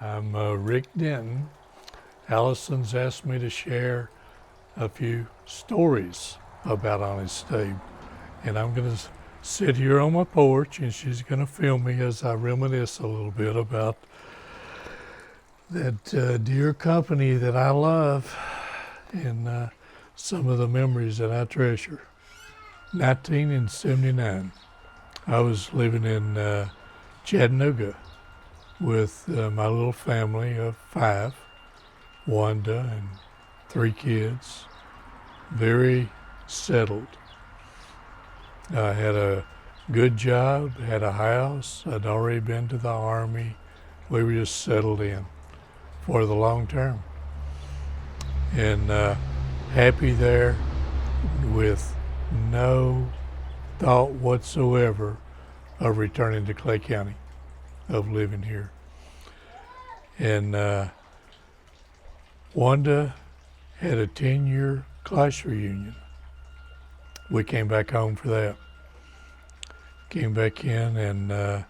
I'm Rick Denton. Allison's asked me to share a few stories about Honest Abe, and I'm going to sit here on my porch, and she's going to film me as I reminisce a little bit about that dear company that I love and some of the memories that I treasure. 1979, I was living in Chattanooga with my little family of 5, Wanda and 3 kids, very settled. I had a good job, had a house, I'd already been to the Army. We were just settled in for the long term. And happy there with no thought whatsoever of returning to Clay County, of living here. And Wanda had a 10-year class reunion. We came back home for that. Came back in and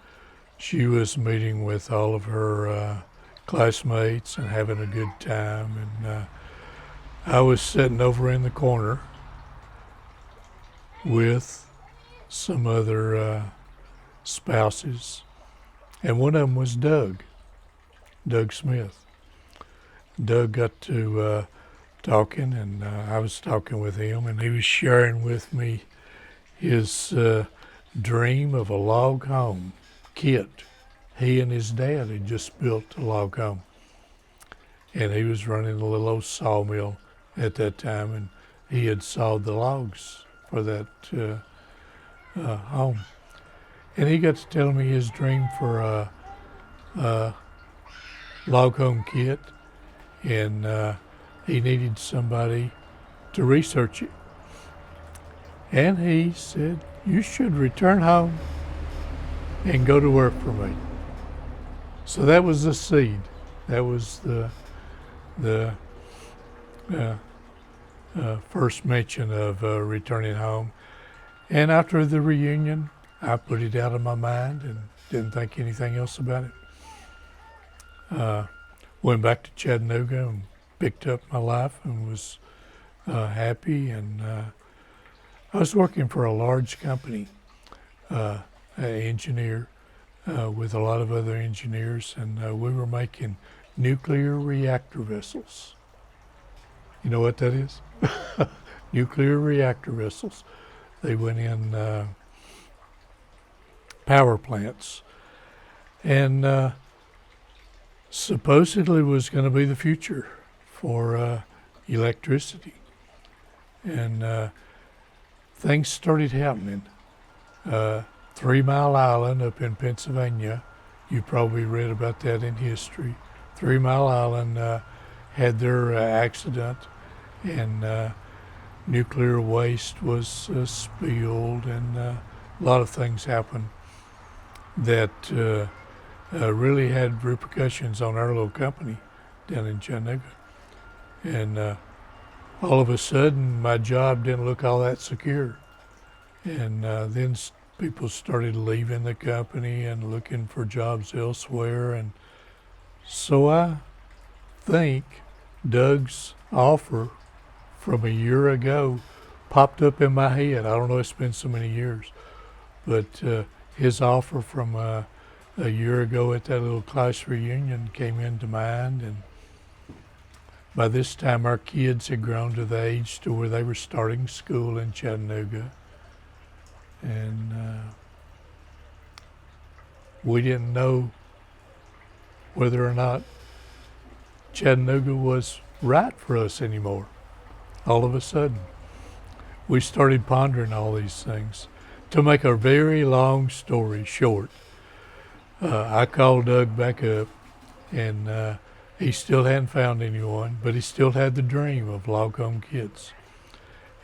she was meeting with all of her classmates and having a good time. And I was sitting over in the corner with some other spouses. And one of them was Doug Smith. Doug got to talking, and I was talking with him, and he was sharing with me his dream of a log home kit. He and his dad had just built a log home, and he was running a little old sawmill at that time, and he had sawed the logs for that home. And he got to tell me his dream for a log home kit, and he needed somebody to research it. And he said, "You should return home and go to work for me." So that was the seed. That was the first mention of returning home. And after the reunion, I put it out of my mind and didn't think anything else about it. Went back to Chattanooga and picked up my life and was happy. And I was working for a large company, an engineer with a lot of other engineers, and we were making nuclear reactor vessels. You know what that is? Nuclear reactor vessels. They went in power plants, and supposedly was going to be the future for electricity. And things started happening. 3 Mile Island up in Pennsylvania, you probably read about that in history. 3 Mile Island had their accident, and nuclear waste was spilled, and a lot of things happened that really had repercussions on our little company down in Chattanooga. And all of a sudden, my job didn't look all that secure. And then people started leaving the company and looking for jobs elsewhere. And so I think Doug's offer from a year ago popped up in my head. I don't know, it's been so many years. But his offer from a year ago at that little class reunion came into mind, and by this time our kids had grown to the age to where they were starting school in Chattanooga, and we didn't know whether or not Chattanooga was right for us anymore. All of a sudden, we started pondering all these things. To make a very long story short, I called Doug back up, and he still hadn't found anyone, but he still had the dream of log home kits.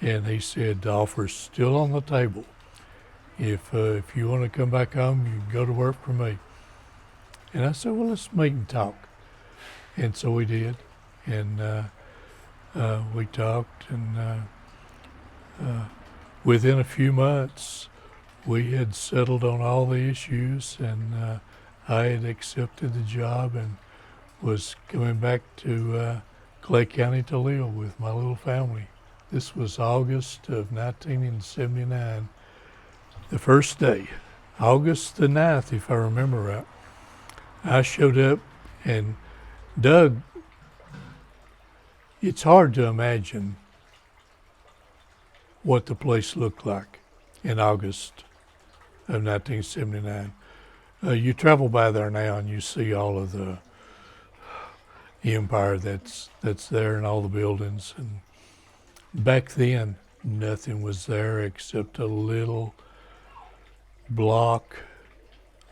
And he said, "The offer's still on the table. If you want to come back home, you can go to work for me." And I said, "Well, let's meet and talk." And so we did, and we talked, and within a few months, we had settled on all the issues, and I had accepted the job, and was coming back to Clay County to live with my little family. This was August of 1979, the first day, August the 9th, if I remember right. I showed up, and Doug, it's hard to imagine what the place looked like in August of 1979. You travel by there now and you see all of the empire that's there and all the buildings. And back then, nothing was there except a little block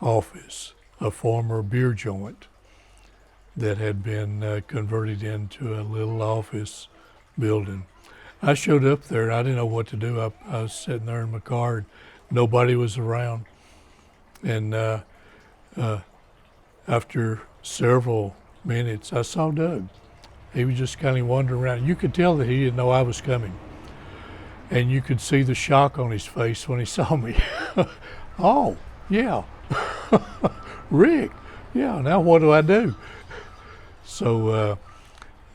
office, a former beer joint that had been converted into a little office building. I showed up there. I didn't know what to do. I was sitting there in my car, and nobody was around. And after several minutes, I saw Doug. He was just kind of wandering around. You could tell that he didn't know I was coming. And you could see the shock on his face when he saw me. Oh, yeah. Rick, yeah, now what do I do? So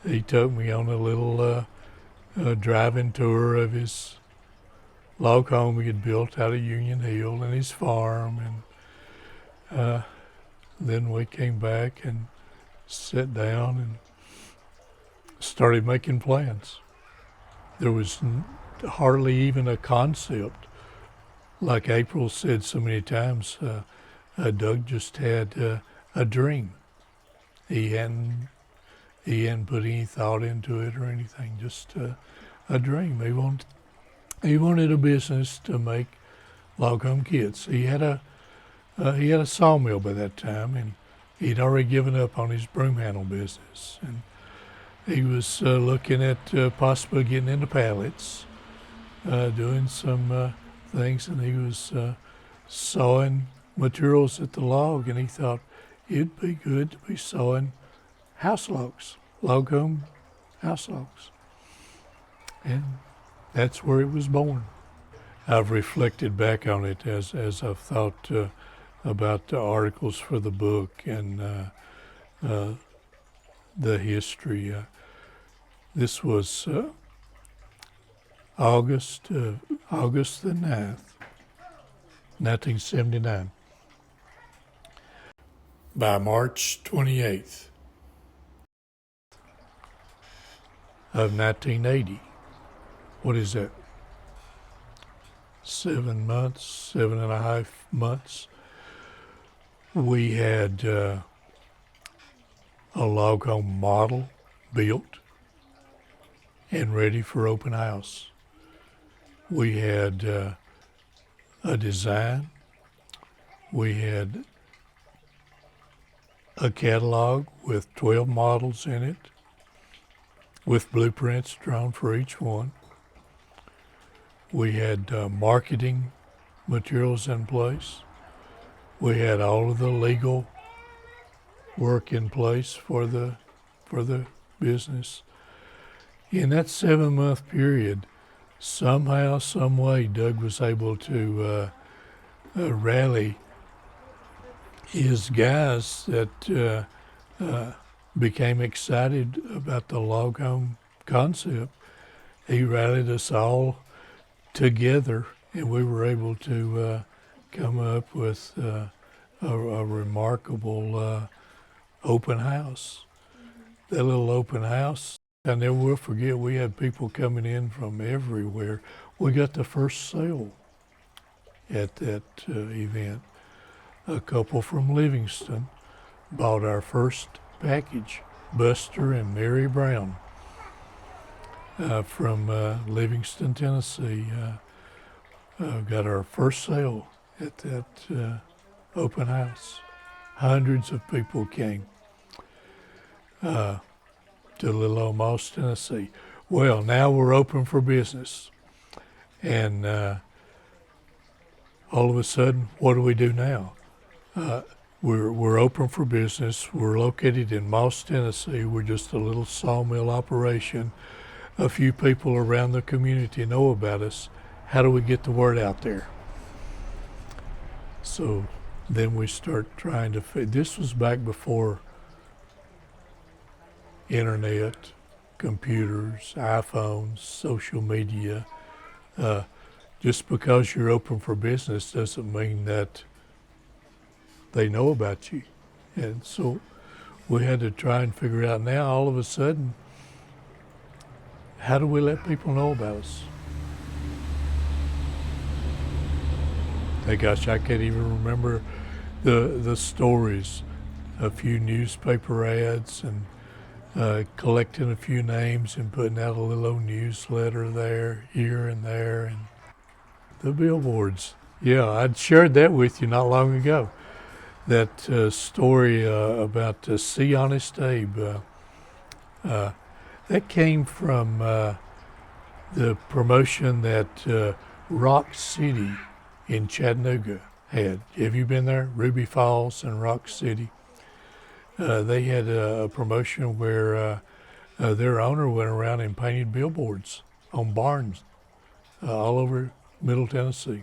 he took me on a little driving tour of his log home he had built out of Union Hill and his farm. And then we came back and sat down and started making plans. There was hardly even a concept. Like April said so many times, Doug just had a dream. He hadn't put any thought into it or anything, just a dream. He wanted a business to make log home kits. He had a sawmill by that time, and he'd already given up on his broom handle business. And he was looking at possibly getting into pallets, doing some things, and he was sawing materials at the log, and he thought it'd be good to be sawing house logs, log home house logs. And that's where it was born. I've reflected back on it as I've thought about the articles for the book and the history. This was August the 9th, 1979. By March 28th of 1980, what is that? 7 months, 7.5 months. We had a log home model built and ready for open house. We had a design. We had a catalog with 12 models in it, with blueprints drawn for each one. We had marketing materials in place. We had all of the legal work in place for the business. In that 7-month period, somehow, some way, Doug was able to rally his guys that became excited about the log home concept. He rallied us all together, and we were able to come up with a remarkable open house. That little open house, I never will forget, we had people coming in from everywhere. We got the first sale at that event. A couple from Livingston bought our first package, Buster and Mary Brown from Livingston, Tennessee. Got our first sale at that open house. Hundreds of people came to little old Moss, Tennessee. Well, now we're open for business. And all of a sudden, what do we do now? We're open for business. We're located in Moss, Tennessee. We're just a little sawmill operation. A few people around the community know about us. How do we get the word out there? So then we start trying to this was back before internet, computers, iPhones, social media. Uh, just because you're open for business doesn't mean that they know about you. And so we had to try and figure out now, all of a sudden, how do we let people know about us? Hey, gosh, I can't even remember the stories. A few newspaper ads and collecting a few names and putting out a little old newsletter there, here and there, and the billboards. Yeah, I'd shared that with you not long ago. That story about See Honest Abe. That came from the promotion that Rock City in Chattanooga had. Have you been there? Ruby Falls and Rock City. They had a promotion where their owner went around and painted billboards on barns all over Middle Tennessee.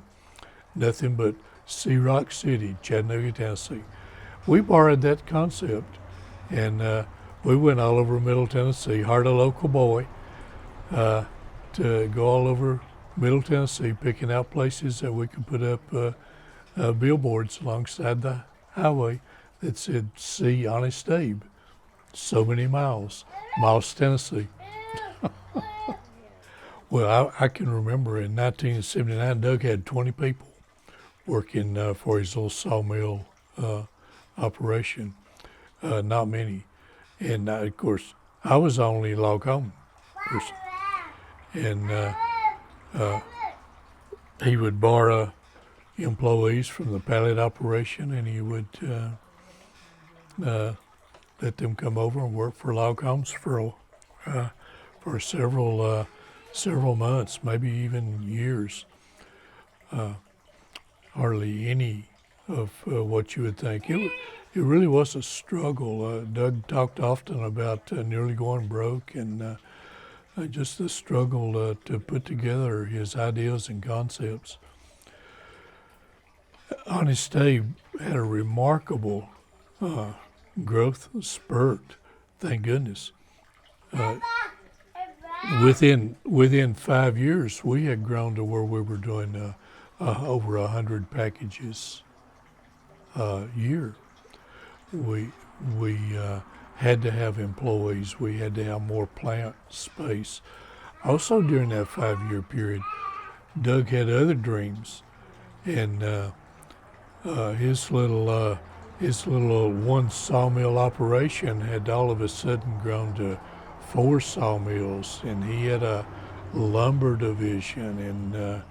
Nothing but See Rock City, Chattanooga, Tennessee. We borrowed that concept and we went all over Middle Tennessee, hired a local boy to go all over Middle Tennessee, picking out places that we could put up billboards alongside the highway that said, See Honest Abe, so many miles, Miles, Tennessee. Well, I can remember in 1979, Doug had 20 people working for his little sawmill operation, not many. And of course, I was the only log home person. And he would borrow employees from the pallet operation, and he would let them come over and work for log homes for several months, maybe even years. Hardly any of what you would think. It really was a struggle. Doug talked often about nearly going broke and just the struggle to put together his ideas and concepts. Honest Abe had a remarkable growth spurt, thank goodness. Within 5 years, we had grown to where we were doing over 100 packages a year. We had to have employees. We had to have more plant space. Also, during that 5 year period, Doug had other dreams, and his little one sawmill operation had all of a sudden grown to 4 sawmills, and he had a lumber division and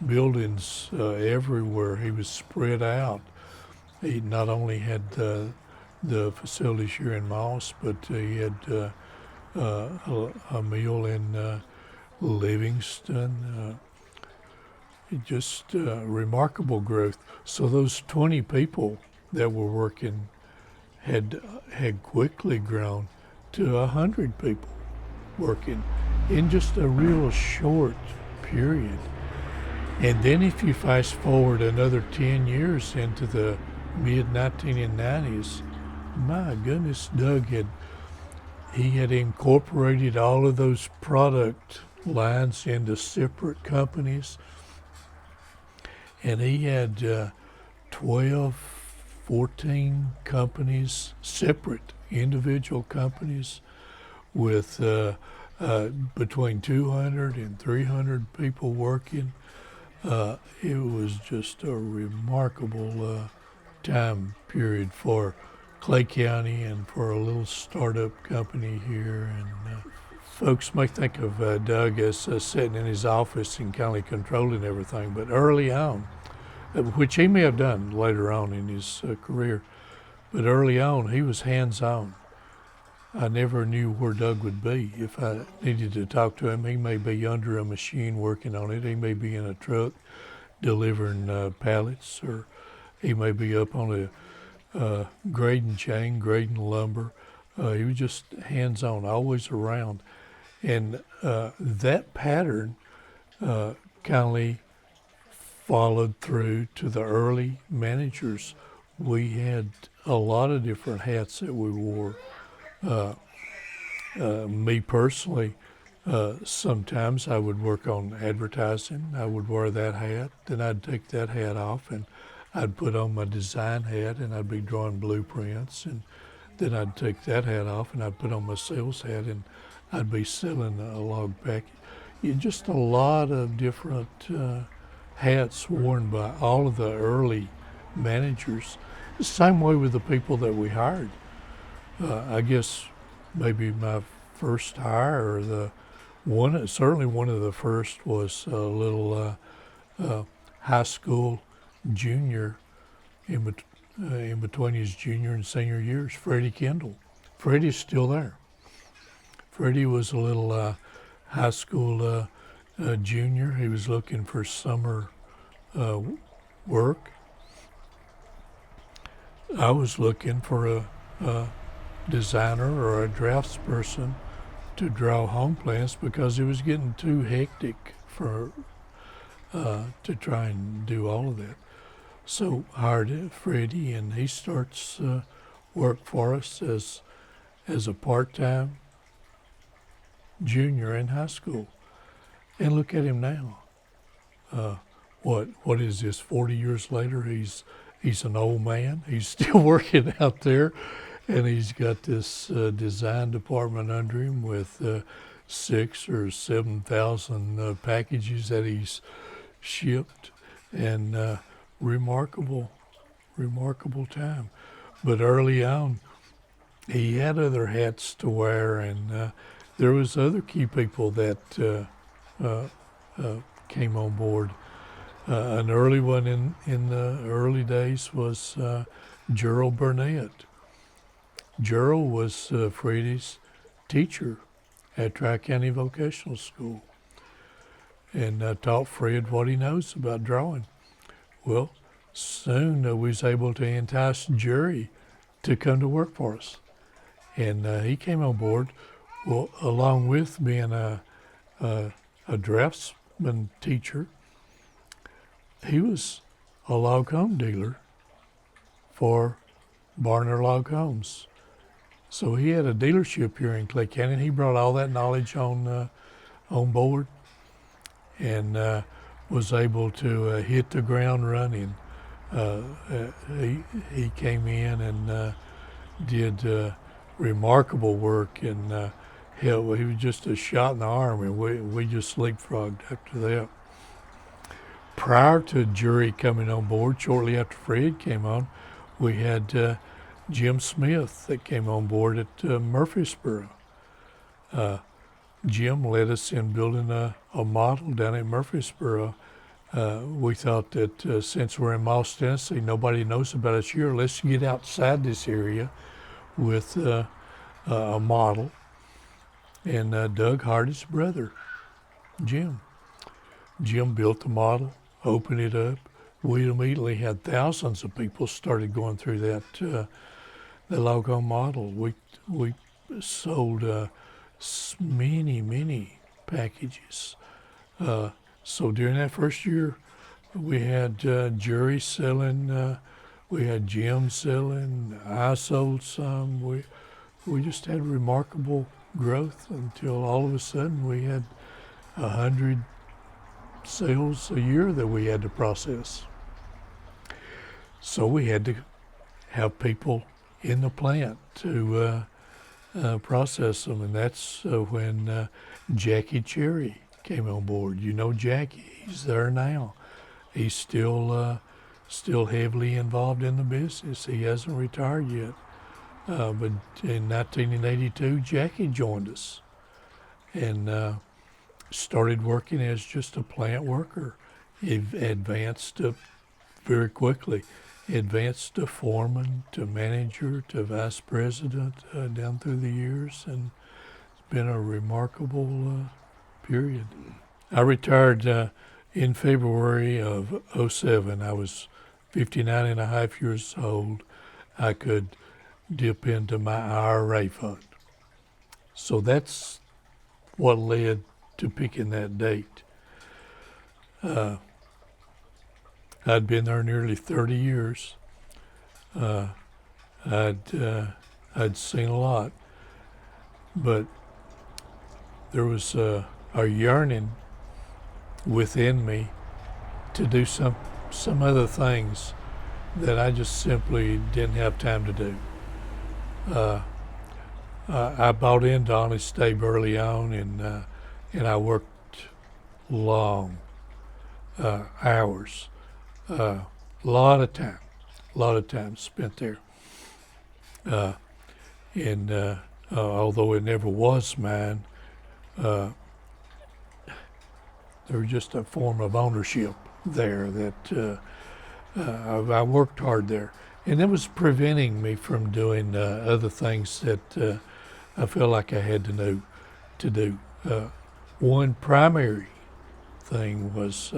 buildings everywhere. He was spread out. He not only had the facilities here in Moss, but he had a mill in Livingston. Just remarkable growth. So those 20 people that were working had quickly grown to 100 people working in just a real short period. And then if you fast forward another 10 years into the mid-1990s, my goodness, Doug had incorporated all of those product lines into separate companies. And he had 12, 14 companies, separate individual companies with between 200 and 300 people working. It was just a remarkable time period for Clay County and for a little startup company here. And folks may think of Doug as sitting in his office and kind of controlling everything, but early on, which he may have done later on in his career, but early on he was hands-on. I never knew where Doug would be. If I needed to talk to him, he may be under a machine working on it. He may be in a truck delivering pallets, or he may be up on a grading chain, grading lumber. He was just hands-on, always around. And that pattern kind of followed through to the early managers. We had a lot of different hats that we wore. Me personally, sometimes I would work on advertising. I would wear that hat, then I'd take that hat off and I'd put on my design hat and I'd be drawing blueprints, and then I'd take that hat off and I'd put on my sales hat and I'd be selling a log package. Just a lot of different hats worn by all of the early managers. The same way with the people that we hired. I guess maybe my first hire, or certainly one of the first, was a little high school junior in between his junior and senior years, Freddie Kendall. Freddie's still there. Freddie was a little high school junior. He was looking for summer work. I was looking for a designer or a draftsperson to draw home plans because it was getting too hectic for to try and do all of that. So hired Freddie, and he starts work for us as a part-time junior in high school. And look at him now. What is this? 40 years later, he's an old man. He's still working out there, and he's got this design department under him with 6,000 or 7,000 packages that he's shipped, and remarkable time. But early on, he had other hats to wear, and there was other key people that came on board. An early one in the early days was Gerald Burnett. Gerald was Freddie's teacher at Tri-County Vocational School, and taught Fred what he knows about drawing. Well, soon we was able to entice Jerry to come to work for us, and he came on board. Well, along with being a draftsman teacher, he was a log home dealer for Barner Log Homes. So he had a dealership here in Clay County, and he brought all that knowledge on board, and was able to hit the ground running. He came in and did remarkable work, and hell, he was just a shot in the arm, and we just leapfrogged after that. Prior to Jerry coming on board, shortly after Fred came on, we had Jim Smith that came on board at Murfreesboro. Jim led us in building a model down at Murfreesboro. We thought that since we're in Moss, Tennessee, nobody knows about us here. Let's get outside this area with a model. And Doug hired his brother, Jim. Jim built the model, opened it up. We immediately had thousands of people started going through that log home model. We sold many packages. So during that first year, we had Jerry selling, we had Jim selling, I sold some. We just had remarkable growth until all of a sudden we had 100 sales a year that we had to process. So we had to have people in the plant to process them, and that's when Jackie Cherry came on board. You know Jackie, he's there now. He's still heavily involved in the business. He hasn't retired yet. But in 1982, Jackie joined us and started working as just a plant worker. He advanced up very quickly. Advanced to foreman, to manager, to vice president down through the years, and it's been a remarkable period. I retired in February of '07. I was 59 and a half years old. I could dip into my IRA fund. So that's what led to picking that date. I'd been there nearly 30 years. I'd seen a lot, but there was a yearning within me to do some other things that I just simply didn't have time to do. I bought into Honest Abe early on, and I worked long hours, lot of time spent there. And although it never was mine, there was just a form of ownership there that I worked hard there. And it was preventing me from doing other things that I felt like I had to do. One primary thing was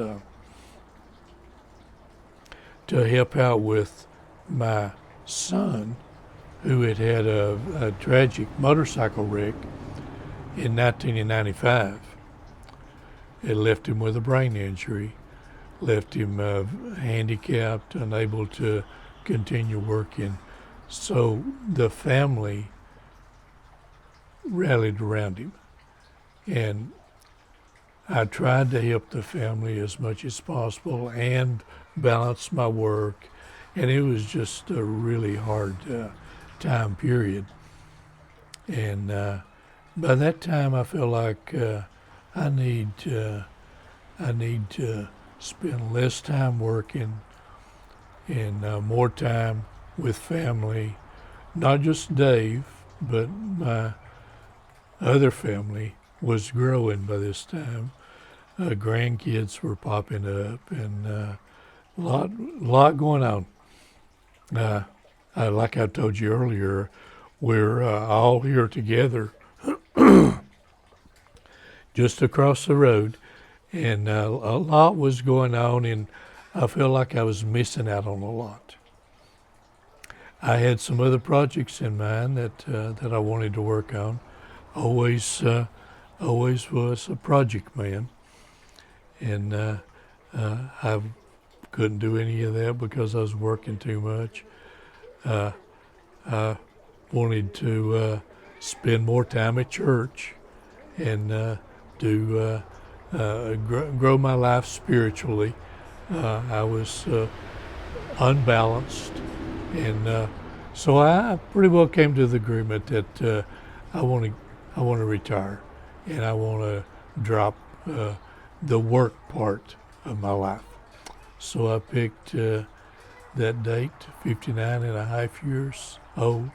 to help out with my son, who had had a tragic motorcycle wreck in 1995. It left him with a brain injury, left him handicapped, unable to continue working. So the family rallied around him, and I tried to help the family as much as possible and balance my work, and it was just a really hard time period. And by that time, I feel like I need to spend less time working and more time with family, not just Dave, but my other family was growing by this time. Grandkids were popping up, and a lot going on. Like I told you earlier, we're all here together just across the road, and a lot was going on, and I felt like I was missing out on a lot. I had some other projects in mind that I wanted to work on. Always was a project man, and I couldn't do any of that because I was working too much. I wanted to spend more time at church and grow my life spiritually. I was unbalanced, and so I pretty well came to the agreement that I want to retire, and I want to drop the work part of my life. So I picked that date, 59 and a half years old.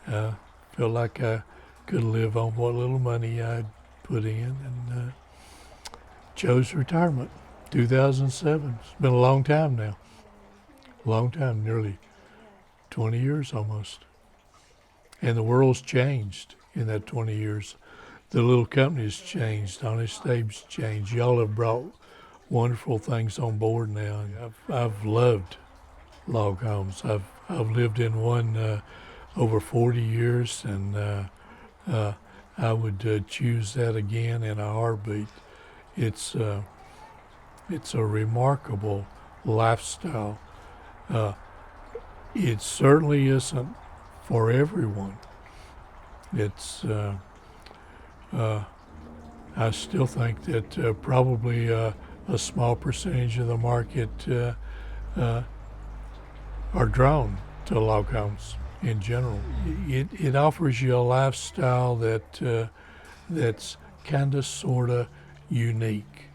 Felt like I could live on what little money I'd put in, and chose retirement. 2007. It's been a long time now. Long time, nearly 20 years almost. And the world's changed in that 20 years. The little company's changed. Honest Abe's changed. Y'all have brought wonderful things on board now. I've loved log homes. I've lived in one over 40 years, and I would choose that again in a heartbeat. It's a remarkable lifestyle. It certainly isn't for everyone. It's I still think that probably a small percentage of the market are drawn to log homes in general. It offers you a lifestyle that's kind of sort of unique.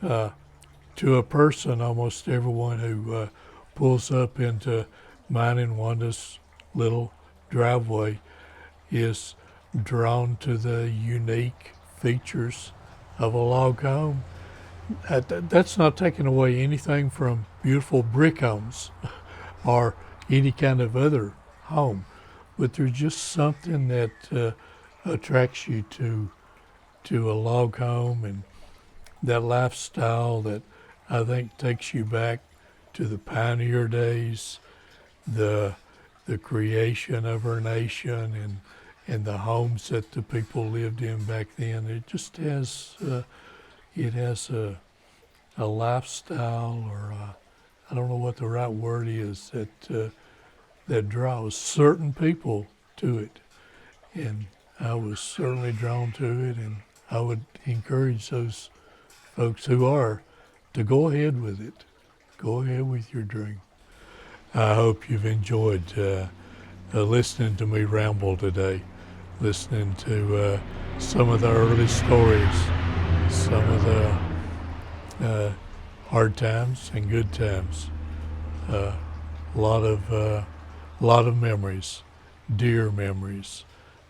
To a person, almost everyone who pulls up into mine and Wanda's little driveway is drawn to the unique features of a log home. That's not taking away anything from beautiful brick homes or any kind of other home, but there's just something that attracts you to a log home, and that lifestyle that I think takes you back to the pioneer days, the creation of our nation, and the homes that the people lived in back then. It just has a lifestyle, or I don't know what the right word is, that draws certain people to it. And I was certainly drawn to it, and I would encourage those folks who are to go ahead with it. Go ahead with your dream. I hope you've enjoyed listening to me ramble today, listening to some of the early stories, some of the hard times and good times. A lot of memories, dear memories.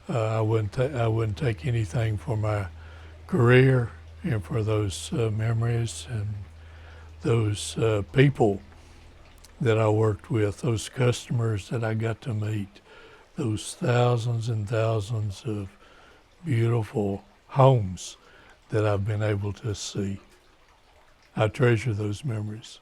I wouldn't take anything for my career and for those memories and those people that I worked with, those customers that I got to meet, those thousands and thousands of beautiful homes that I've been able to see. I treasure those memories.